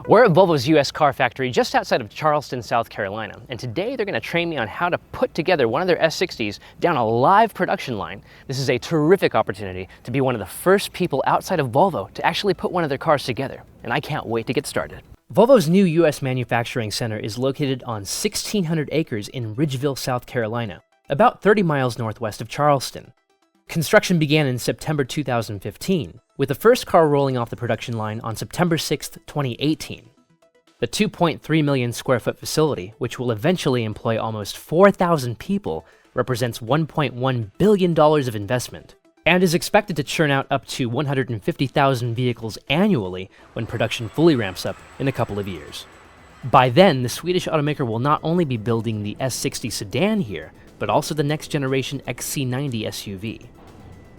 We're at Volvo's US car factory just outside of Charleston, South Carolina, and today they're going to train me on how to put together one of their S60s down a live production line. This is a terrific opportunity to be one of the first people outside of Volvo to actually put one of their cars together, and I can't wait to get started. Volvo's new US manufacturing center is located on 1,600 acres in Ridgeville, South Carolina, about 30 miles northwest of Charleston. Construction began in September 2015, with the first car rolling off the production line on September 6, 2018. The 2.3 million square foot facility, which will eventually employ almost 4,000 people, represents $1.1 billion of investment, and is expected to churn out up to 150,000 vehicles annually when production fully ramps up in a couple of years. By then, the Swedish automaker will not only be building the S60 sedan here, but also the next generation XC90 SUV.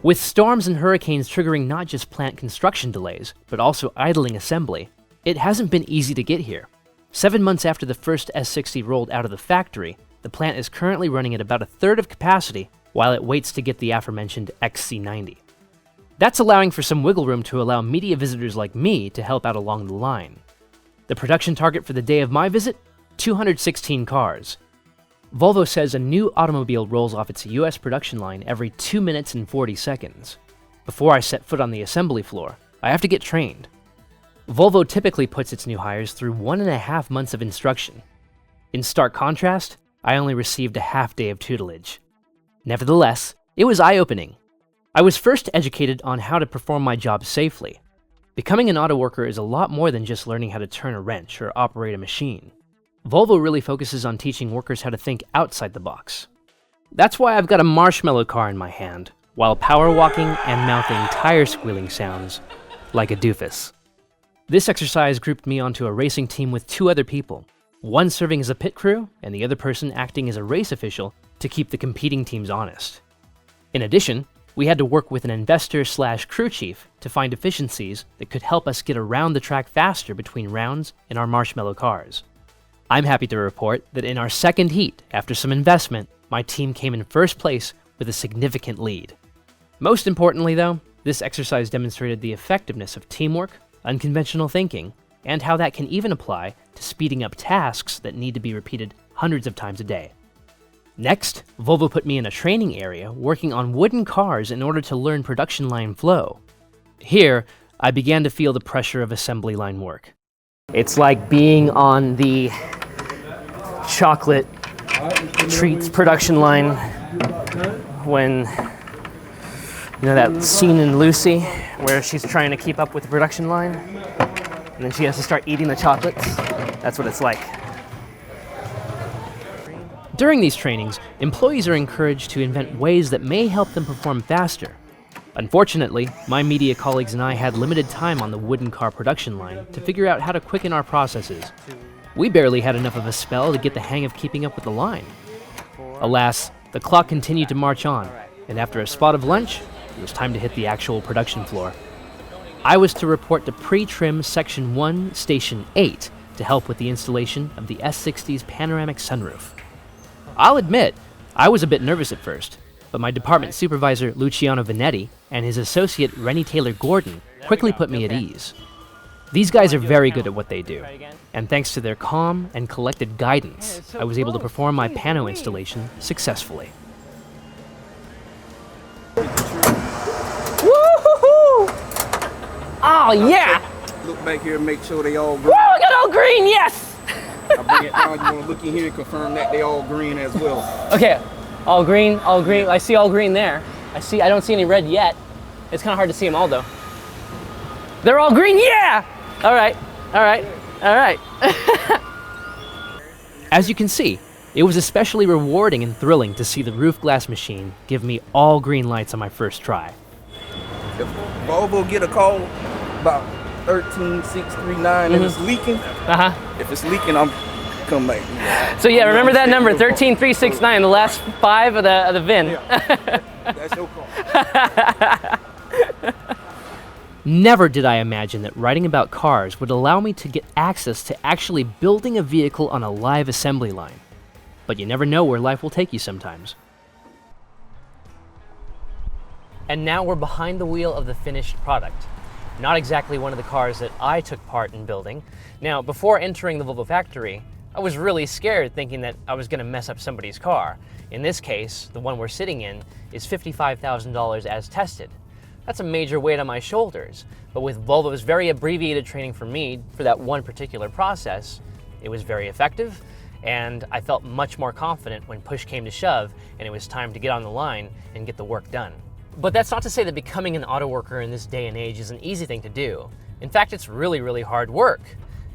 With storms and hurricanes triggering not just plant construction delays, but also idling assembly, it hasn't been easy to get here. 7 months after the first S60 rolled out of the factory, the plant is currently running at about a third of capacity while it waits to get the aforementioned XC90. That's allowing for some wiggle room to allow media visitors like me to help out along the line. The production target for the day of my visit? 216 cars. Volvo says a new automobile rolls off its US production line every 2 minutes and 40 seconds. Before I set foot on the assembly floor, I have to get trained. Volvo typically puts its new hires through 1.5 months of instruction. In stark contrast, I only received a half day of tutelage. Nevertheless, it was eye-opening. I was first educated on how to perform my job safely. Becoming an auto worker is a lot more than just learning how to turn a wrench or operate a machine. Volvo really focuses on teaching workers how to think outside the box. That's why I've got a marshmallow car in my hand, while power walking and mouthing tire squealing sounds like a doofus. This exercise grouped me onto a racing team with 2 other people, one serving as a pit crew and the other person acting as a race official to keep the competing teams honest. In addition, we had to work with an investor/crew chief to find efficiencies that could help us get around the track faster between rounds in our marshmallow cars. I'm happy to report that in our second heat, after some investment, my team came in first place with a significant lead. Most importantly though, this exercise demonstrated the effectiveness of teamwork, unconventional thinking, and how that can even apply to speeding up tasks that need to be repeated hundreds of times a day. Next, Volvo put me in a training area working on wooden cars in order to learn production line flow. Here, I began to feel the pressure of assembly line work. It's like being on the chocolate treats production line when, you know, that scene in Lucy where she's trying to keep up with the production line and then she has to start eating the chocolates. That's what it's like. During these trainings, employees are encouraged to invent ways that may help them perform faster. Unfortunately, my media colleagues and I had limited time on the wooden car production line to figure out how to quicken our processes. We barely had enough of a spell to get the hang of keeping up with the line. Alas, the clock continued to march on, and after a spot of lunch, it was time to hit the actual production floor. I was to report to pre-trim Section 1, Station 8 to help with the installation of the S60's panoramic sunroof. I'll admit, I was a bit nervous at first, but my department supervisor Luciano Vanetti and his associate Rennie Taylor-Gordon quickly put me at ease. These guys are very good at what they do, and thanks to their calm and collected guidance, I was able to perform my pano installation successfully. Woo-hoo-hoo! Oh yeah! Look back here and make sure they all green. Woo, I got all green, yes! I bring it down, you want to look in here and confirm that they all green as well. Okay, all green, all green. I see all green there. I don't see any red yet. It's kind of hard to see them all though. They're all green, yeah! All right. As you can see, it was especially rewarding and thrilling to see the roof glass machine give me all green lights on my first try. If Volvo get a call about 13639 and it's leaking, if it's leaking, I'm come back. So yeah, remember that number, 13369, the last 5 of the VIN. Yeah. That's your call. Never did I imagine that writing about cars would allow me to get access to actually building a vehicle on a live assembly line. But you never know where life will take you sometimes. And now we're behind the wheel of the finished product. Not exactly one of the cars that I took part in building. Now, before entering the Volvo factory, I was really scared thinking that I was going to mess up somebody's car. In this case, the one we're sitting in is $55,000 as tested. That's a major weight on my shoulders, but with Volvo's very abbreviated training for me for that one particular process, it was very effective, and I felt much more confident when push came to shove and it was time to get on the line and get the work done. But that's not to say that becoming an auto worker in this day and age is an easy thing to do. In fact, it's really, really hard work.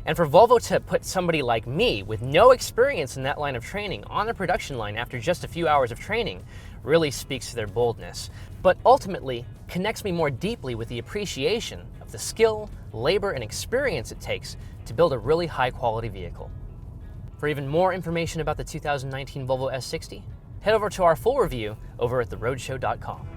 And for Volvo to put somebody like me with no experience in that line of training on the production line after just a few hours of training really speaks to their boldness, but ultimately connects me more deeply with the appreciation of the skill, labor, and experience it takes to build a really high-quality vehicle. For even more information about the 2019 Volvo S60, head over to our full review over at theroadshow.com.